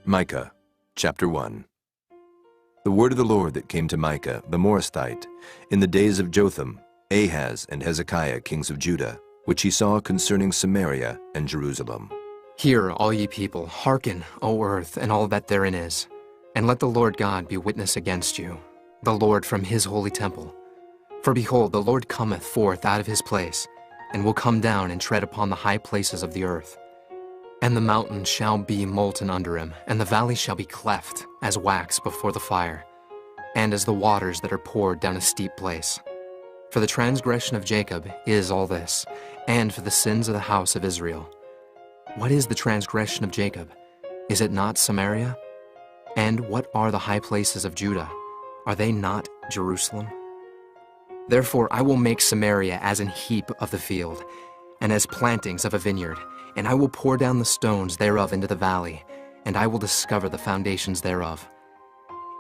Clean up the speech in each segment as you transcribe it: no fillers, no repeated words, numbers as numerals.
Micah Chapter 1. The word of the Lord that came to Micah the Morasthite in the days of Jotham, Ahaz, and Hezekiah, kings of Judah, which he saw concerning Samaria and Jerusalem. Hear, all ye people, hearken, O earth, and all that therein is, and let the Lord God be witness against you, the Lord from his holy temple. For behold, the Lord cometh forth out of his place, and will come down and tread upon the high places of the earth. And the mountains shall be molten under him, and the valleys shall be cleft as wax before the fire, and as the waters that are poured down a steep place. For the transgression of Jacob is all this, and for the sins of the house of Israel. What is the transgression of Jacob? Is it not Samaria? And what are the high places of Judah? Are they not Jerusalem? Therefore I will make Samaria as an heap of the field, and as plantings of a vineyard, and I will pour down the stones thereof into the valley, and I will discover the foundations thereof.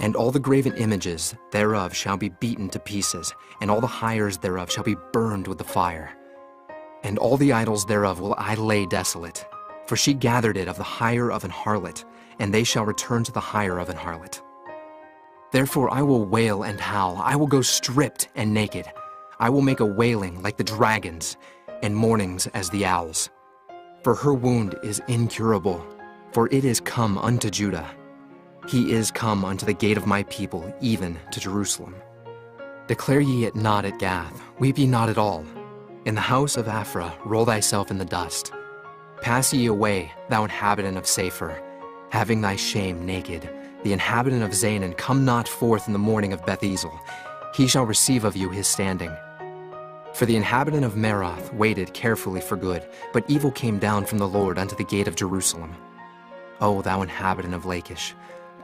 And all the graven images thereof shall be beaten to pieces, and all the hires thereof shall be burned with the fire. And all the idols thereof will I lay desolate, for she gathered it of the hire of an harlot, and they shall return to the hire of an harlot. Therefore I will wail and howl, I will go stripped and naked. I will make a wailing like the dragons, and mournings as the owls. For her wound is incurable, for it is come unto Judah. He is come unto the gate of my people, even to Jerusalem. Declare ye it not at Gath, weep ye not at all. In the house of Aphrah roll thyself in the dust. Pass ye away, thou inhabitant of Saphir, having thy shame naked. The inhabitant of Zaanan, come not forth in the morning of Beth-ezel. He shall receive of you his standing. For the inhabitant of Meroth waited carefully for good, but evil came down from the Lord unto the gate of Jerusalem. O thou inhabitant of Lachish,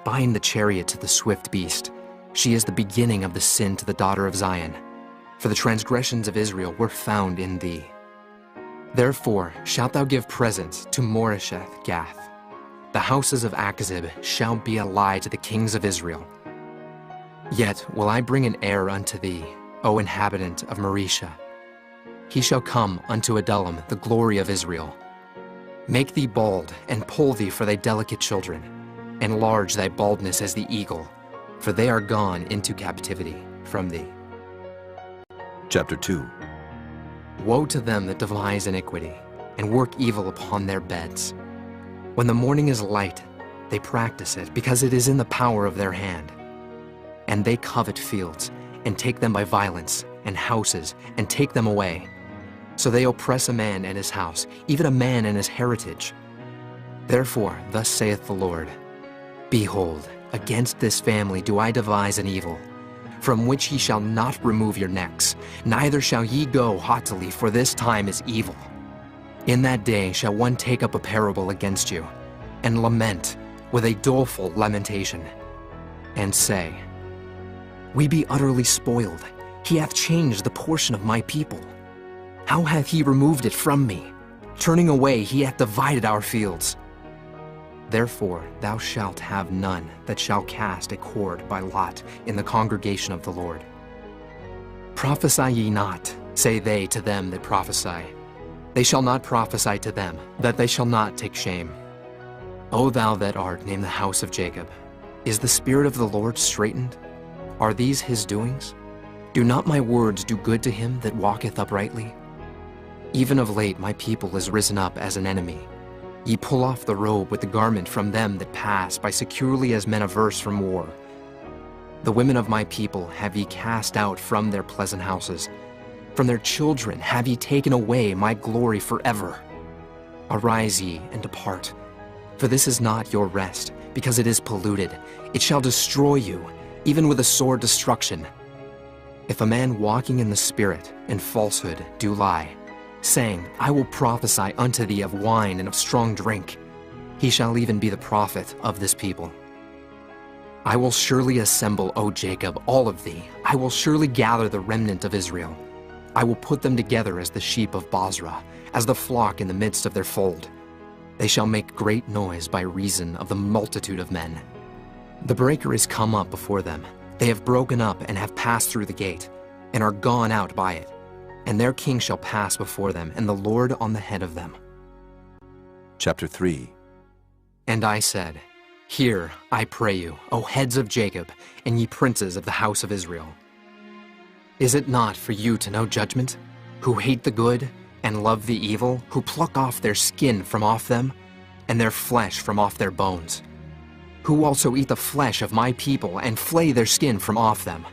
bind the chariot to the swift beast. She is the beginning of the sin to the daughter of Zion. For the transgressions of Israel were found in thee. Therefore shalt thou give presents to Moresheth Gath. The houses of Achzib shall be a lie to the kings of Israel. Yet will I bring an heir unto thee, O inhabitant of Maresha. He shall come unto Adullam, the glory of Israel. Make thee bald, and poll thee for thy delicate children. Enlarge thy baldness as the eagle, for they are gone into captivity from thee. Chapter 2. Woe to them that devise iniquity, and work evil upon their beds. When the morning is light, they practice it, because it is in the power of their hand. And they covet fields, and take them by violence, and houses, and take them away. So they oppress a man and his house, even a man and his heritage. Therefore thus saith the Lord, Behold, against this family do I devise an evil, from which ye shall not remove your necks, neither shall ye go haughtily, for this time is evil. In that day shall one take up a parable against you, and lament with a doleful lamentation, and say, We be utterly spoiled. He hath changed the portion of my people. How hath he removed it from me? Turning away, he hath divided our fields. Therefore thou shalt have none that shall cast a cord by lot in the congregation of the Lord. Prophesy ye not, say they to them that prophesy. They shall not prophesy to them, that they shall not take shame. O thou that art named the house of Jacob, is the Spirit of the Lord straitened? Are these his doings? Do not my words do good to him that walketh uprightly? Even of late my people is risen up as an enemy. Ye pull off the robe with the garment from them that pass by securely as men averse from war. The women of my people have ye cast out from their pleasant houses. From their children have ye taken away my glory forever. Arise ye and depart, for this is not your rest, because it is polluted. It shall destroy you, even with a sore destruction. If a man walking in the Spirit and falsehood do lie, saying, I will prophesy unto thee of wine and of strong drink, he shall even be the prophet of this people. I will surely assemble, O Jacob, all of thee. I will surely gather the remnant of Israel. I will put them together as the sheep of Bozrah, as the flock in the midst of their fold. They shall make great noise by reason of the multitude of men. The breaker is come up before them. They have broken up and have passed through the gate, and are gone out by it. And their king shall pass before them, and the Lord on the head of them. Chapter 3. And I said, Hear, I pray you, O heads of Jacob, and ye princes of the house of Israel. Is it not for you to know judgment, who hate the good and love the evil, who pluck off their skin from off them, and their flesh from off their bones, who also eat the flesh of my people and flay their skin from off them,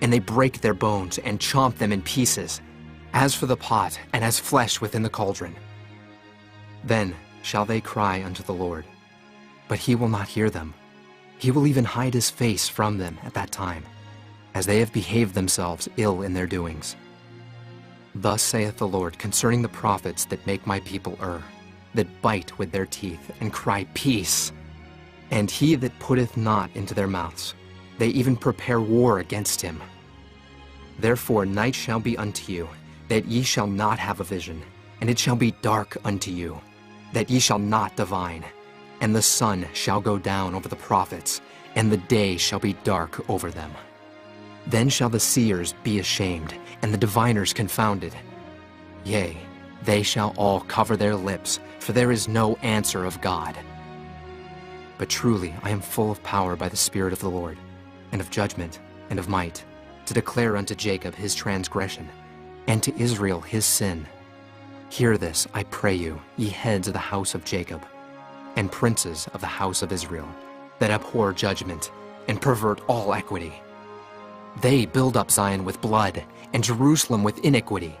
and they break their bones and chomp them in pieces, as for the pot and as flesh within the cauldron? Then shall they cry unto the Lord, but he will not hear them. He will even hide his face from them at that time, as they have behaved themselves ill in their doings. Thus saith the Lord concerning the prophets that make my people err, that bite with their teeth and cry, Peace! And he that putteth not into their mouths, they even prepare war against him. Therefore night shall be unto you, that ye shall not have a vision, and it shall be dark unto you, that ye shall not divine. And the sun shall go down over the prophets, and the day shall be dark over them. Then shall the seers be ashamed, and the diviners confounded. Yea, they shall all cover their lips, for there is no answer of God. But truly I am full of power by the Spirit of the Lord, and of judgment, and of might, to declare unto Jacob his transgression, and to Israel his sin. Hear this, I pray you, ye heads of the house of Jacob, and princes of the house of Israel, that abhor judgment, and pervert all equity. They build up Zion with blood, and Jerusalem with iniquity.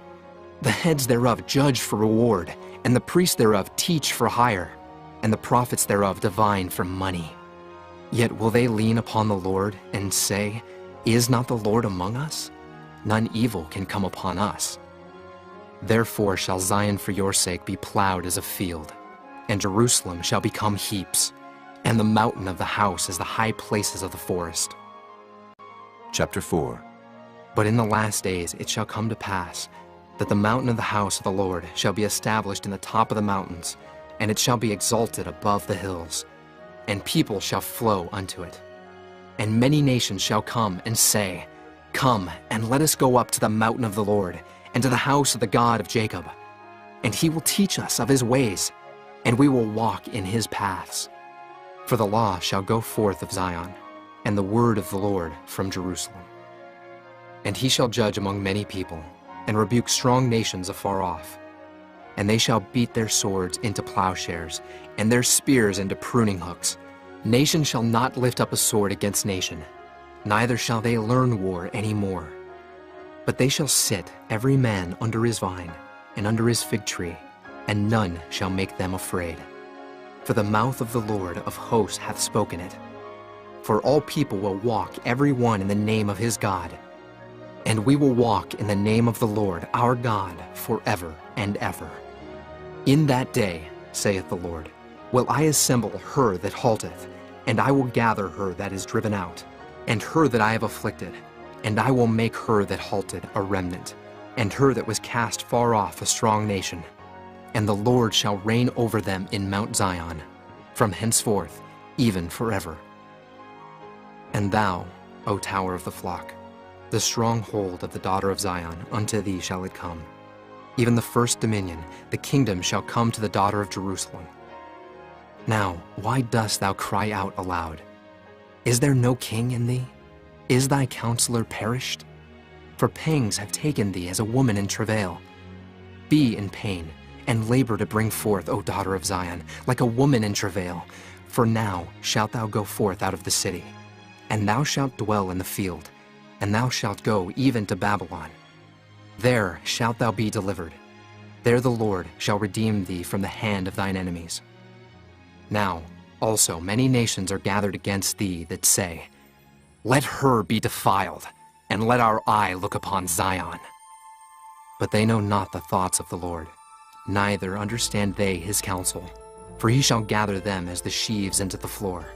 The heads thereof judge for reward, and the priests thereof teach for hire, and the prophets thereof divine for money. Yet will they lean upon the Lord, and say, Is not the Lord among us? None evil can come upon us. Therefore shall Zion for your sake be plowed as a field, and Jerusalem shall become heaps, and the mountain of the house as the high places of the forest. Chapter 4. But in the last days it shall come to pass, that the mountain of the house of the Lord shall be established in the top of the mountains, and it shall be exalted above the hills, and people shall flow unto it. And many nations shall come and say, Come, and let us go up to the mountain of the Lord, and to the house of the God of Jacob. And he will teach us of his ways, and we will walk in his paths. For the law shall go forth of Zion, and the word of the Lord from Jerusalem. And he shall judge among many people, and rebuke strong nations afar off. And they shall beat their swords into plowshares, and their spears into pruning hooks. Nation shall not lift up a sword against nation, neither shall they learn war any more. But they shall sit every man under his vine, and under his fig tree, and none shall make them afraid. For the mouth of the Lord of hosts hath spoken it. For all people will walk every one in the name of his God. And we will walk in the name of the Lord our God forever and ever. In that day, saith the Lord, will I assemble her that halteth, and I will gather her that is driven out, and her that I have afflicted, and I will make her that halted a remnant, and her that was cast far off a strong nation. And the Lord shall reign over them in Mount Zion, from henceforth, even forever. And thou, O tower of the flock, the stronghold of the daughter of Zion, unto thee shall it come. Even the first dominion, the kingdom shall come to the daughter of Jerusalem. Now, why dost thou cry out aloud? Is there no king in thee? Is thy counselor perished? For pangs have taken thee as a woman in travail. Be in pain, and labor to bring forth, O daughter of Zion, like a woman in travail. For now shalt thou go forth out of the city, and thou shalt dwell in the field, and thou shalt go even to Babylon. There shalt thou be delivered. There the Lord shall redeem thee from the hand of thine enemies. Now also many nations are gathered against thee that say, Let her be defiled, and let our eye look upon Zion. But they know not the thoughts of the Lord, neither understand they his counsel, for he shall gather them as the sheaves into the floor.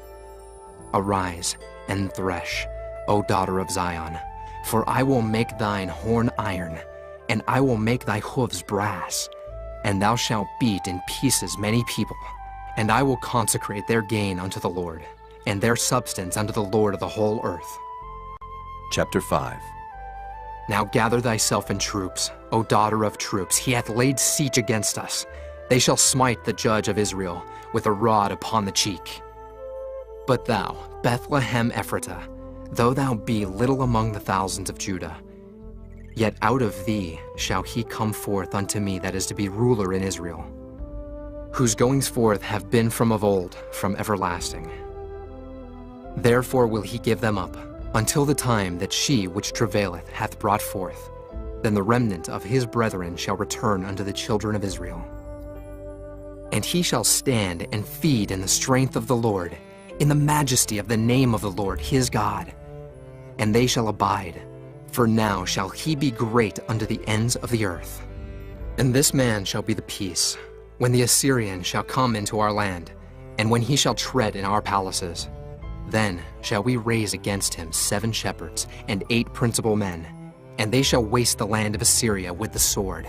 Arise and thresh, O daughter of Zion, for I will make thine horn iron, and I will make thy hoofs brass, and thou shalt beat in pieces many people, and I will consecrate their gain unto the Lord, and their substance unto the Lord of the whole earth. Chapter 5. Now gather thyself in troops, O daughter of troops, he hath laid siege against us. They shall smite the judge of Israel with a rod upon the cheek. But thou, Bethlehem Ephratah, though thou be little among the thousands of Judah, yet out of thee shall he come forth unto me that is to be ruler in Israel, whose goings forth have been from of old, from everlasting. Therefore will he give them up, until the time that she which travaileth hath brought forth. Then the remnant of his brethren shall return unto the children of Israel. And he shall stand and feed in the strength of the Lord, in the majesty of the name of the Lord his God. And they shall abide, for now shall he be great unto the ends of the earth. And this man shall be the peace, when the Assyrian shall come into our land, and when he shall tread in our palaces. Then shall we raise against him 7 shepherds and 8 principal men, and they shall waste the land of Assyria with the sword,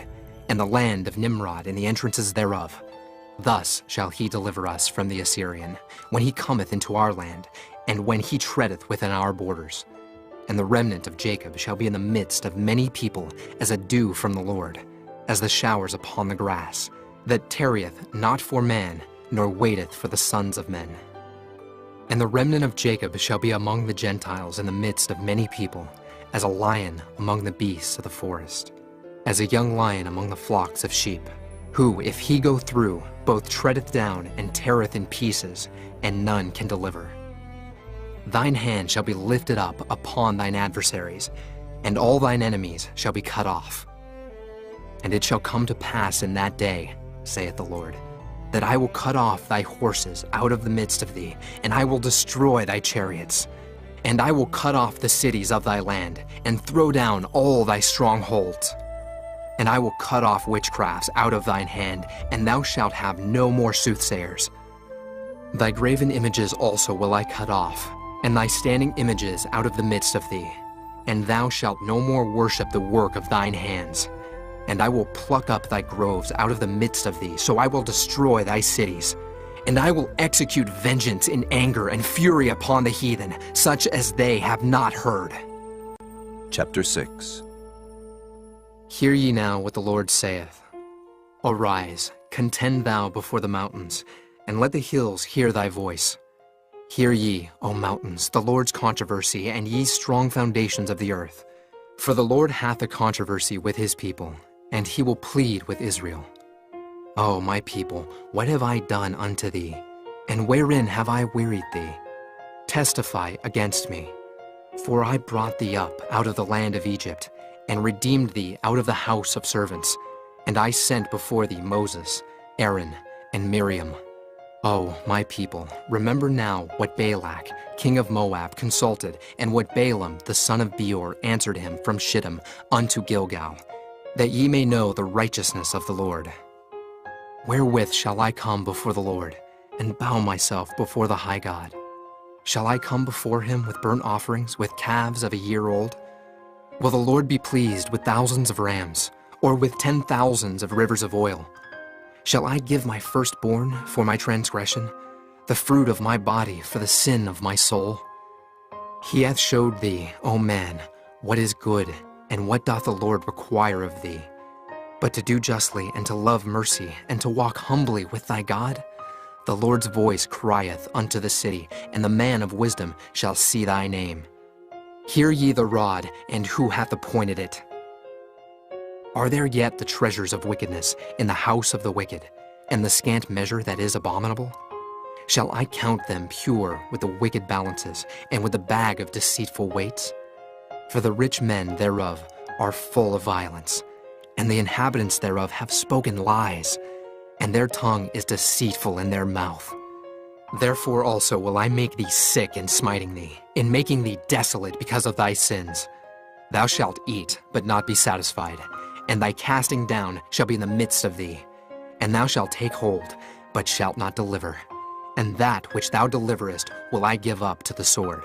and the land of Nimrod and the entrances thereof. Thus shall he deliver us from the Assyrian, when he cometh into our land, and when he treadeth within our borders. And the remnant of Jacob shall be in the midst of many people, as a dew from the Lord, as the showers upon the grass, that tarrieth not for man, nor waiteth for the sons of men. And the remnant of Jacob shall be among the Gentiles in the midst of many people, as a lion among the beasts of the forest, as a young lion among the flocks of sheep, who, if he go through, both treadeth down and teareth in pieces, and none can deliver. Thine hand shall be lifted up upon thine adversaries, and all thine enemies shall be cut off. And it shall come to pass in that day, saith the Lord, that I will cut off thy horses out of the midst of thee, and I will destroy thy chariots. And I will cut off the cities of thy land, and throw down all thy strongholds. And I will cut off witchcrafts out of thine hand, and thou shalt have no more soothsayers. Thy graven images also will I cut off, and thy standing images out of the midst of thee. And thou shalt no more worship the work of thine hands. And I will pluck up thy groves out of the midst of thee, so I will destroy thy cities. And I will execute vengeance in anger and fury upon the heathen, such as they have not heard. Chapter 6. Hear ye now what the Lord saith. Arise, contend thou before the mountains, and let the hills hear thy voice. Hear ye, O mountains, the Lord's controversy, and ye strong foundations of the earth. For the Lord hath a controversy with his people, and he will plead with Israel. O my people, what have I done unto thee? And wherein have I wearied thee? Testify against me. For I brought thee up out of the land of Egypt, and redeemed thee out of the house of servants. And I sent before thee Moses, Aaron, and Miriam. O my people, remember now what Balak, king of Moab, consulted, and what Balaam, the son of Beor, answered him from Shittim unto Gilgal, that ye may know the righteousness of the Lord. Wherewith shall I come before the Lord, and bow myself before the high God? Shall I come before him with burnt offerings, with calves of a year old? Will the Lord be pleased with thousands of rams, or with 10,000s of rivers of oil? Shall I give my firstborn for my transgression, the fruit of my body for the sin of my soul? He hath showed thee, O man, what is good, and what doth the Lord require of thee, but to do justly, and to love mercy, and to walk humbly with thy God? The Lord's voice crieth unto the city, and the man of wisdom shall see thy name. Hear ye the rod, and who hath appointed it? Are there yet the treasures of wickedness in the house of the wicked, and the scant measure that is abominable? Shall I count them pure with the wicked balances, and with the bag of deceitful weights? For the rich men thereof are full of violence, and the inhabitants thereof have spoken lies, and their tongue is deceitful in their mouth. Therefore also will I make thee sick in smiting thee, in making thee desolate because of thy sins. Thou shalt eat, but not be satisfied, and thy casting down shall be in the midst of thee. And thou shalt take hold, but shalt not deliver. And that which thou deliverest will I give up to the sword.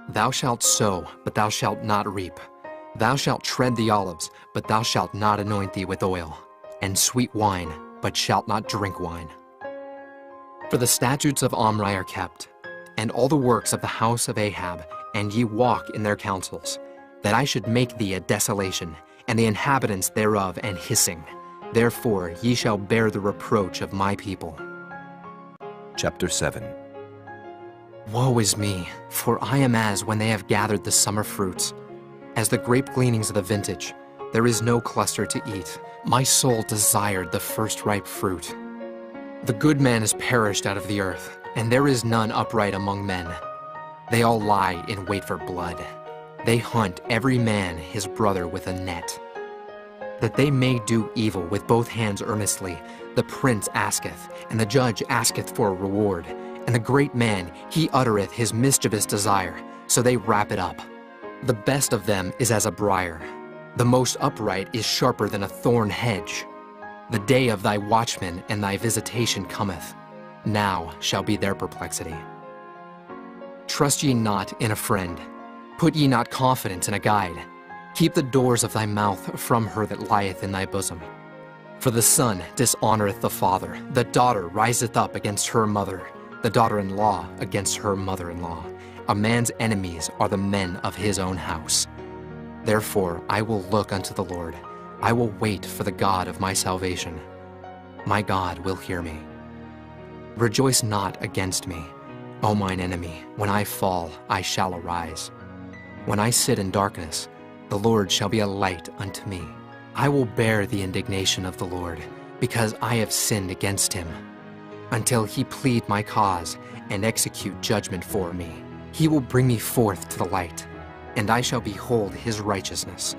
Thou shalt sow, but thou shalt not reap. Thou shalt tread the olives, but thou shalt not anoint thee with oil, and sweet wine, but shalt not drink wine. For the statutes of Omri are kept, and all the works of the house of Ahab, and ye walk in their counsels, that I should make thee a desolation, and the inhabitants thereof an hissing. Therefore ye shall bear the reproach of my people. Chapter 7. Woe is me, for I am as when they have gathered the summer fruits. As the grape gleanings of the vintage, there is no cluster to eat. My soul desired the first ripe fruit. The good man is perished out of the earth, and there is none upright among men. They all lie in wait for blood. They hunt every man his brother with a net. That they may do evil with both hands earnestly, the prince asketh, and the judge asketh for a reward. And the great man, he uttereth his mischievous desire, so they wrap it up. The best of them is as a briar. The most upright is sharper than a thorn hedge. The day of thy watchman and thy visitation cometh. Now shall be their perplexity. Trust ye not in a friend. Put ye not confidence in a guide. Keep the doors of thy mouth from her that lieth in thy bosom. For the son dishonoreth the father, the daughter riseth up against her mother, the daughter-in-law against her mother-in-law. A man's enemies are the men of his own house. Therefore I will look unto the Lord. I will wait for the God of my salvation. My God will hear me. Rejoice not against me, O mine enemy. When I fall, I shall arise. When I sit in darkness, the Lord shall be a light unto me. I will bear the indignation of the Lord, because I have sinned against him. Until he plead my cause and execute judgment for me, he will bring me forth to the light, and I shall behold his righteousness.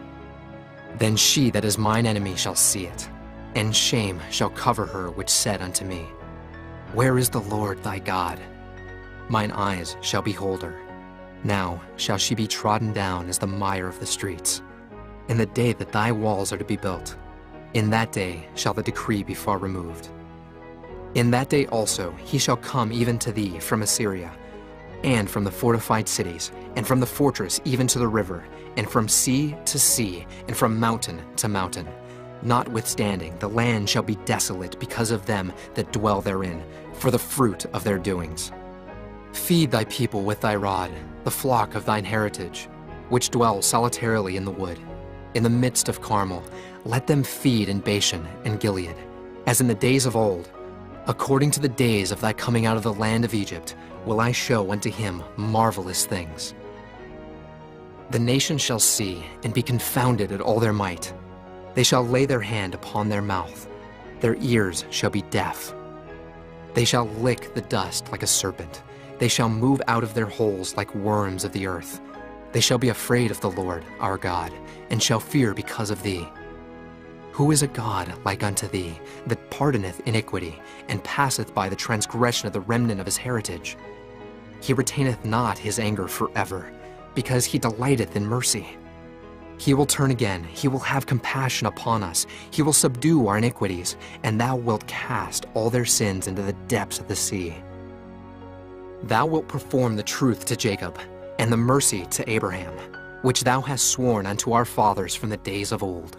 Then she that is mine enemy shall see it, and shame shall cover her which said unto me, Where is the Lord thy God? Mine eyes shall behold her. Now shall she be trodden down as the mire of the streets. In the day that thy walls are to be built, in that day shall the decree be far removed. In that day also he shall come even to thee from Assyria, and from the fortified cities, and from the fortress even to the river, and from sea to sea, and from mountain to mountain. Notwithstanding, the land shall be desolate because of them that dwell therein, for the fruit of their doings. Feed thy people with thy rod, the flock of thine heritage, which dwell solitarily in the wood. In the midst of Carmel, let them feed in Bashan and Gilead, as in the days of old. According to the days of thy coming out of the land of Egypt, will I show unto him marvelous things. The nations shall see and be confounded at all their might. They shall lay their hand upon their mouth. Their ears shall be deaf. They shall lick the dust like a serpent. They shall move out of their holes like worms of the earth. They shall be afraid of the Lord our God, and shall fear because of thee. Who is a God like unto thee, that pardoneth iniquity, and passeth by the transgression of the remnant of his heritage? He retaineth not his anger forever, because he delighteth in mercy. He will turn again, he will have compassion upon us, he will subdue our iniquities, and thou wilt cast all their sins into the depths of the sea. Thou wilt perform the truth to Jacob, and the mercy to Abraham, which thou hast sworn unto our fathers from the days of old.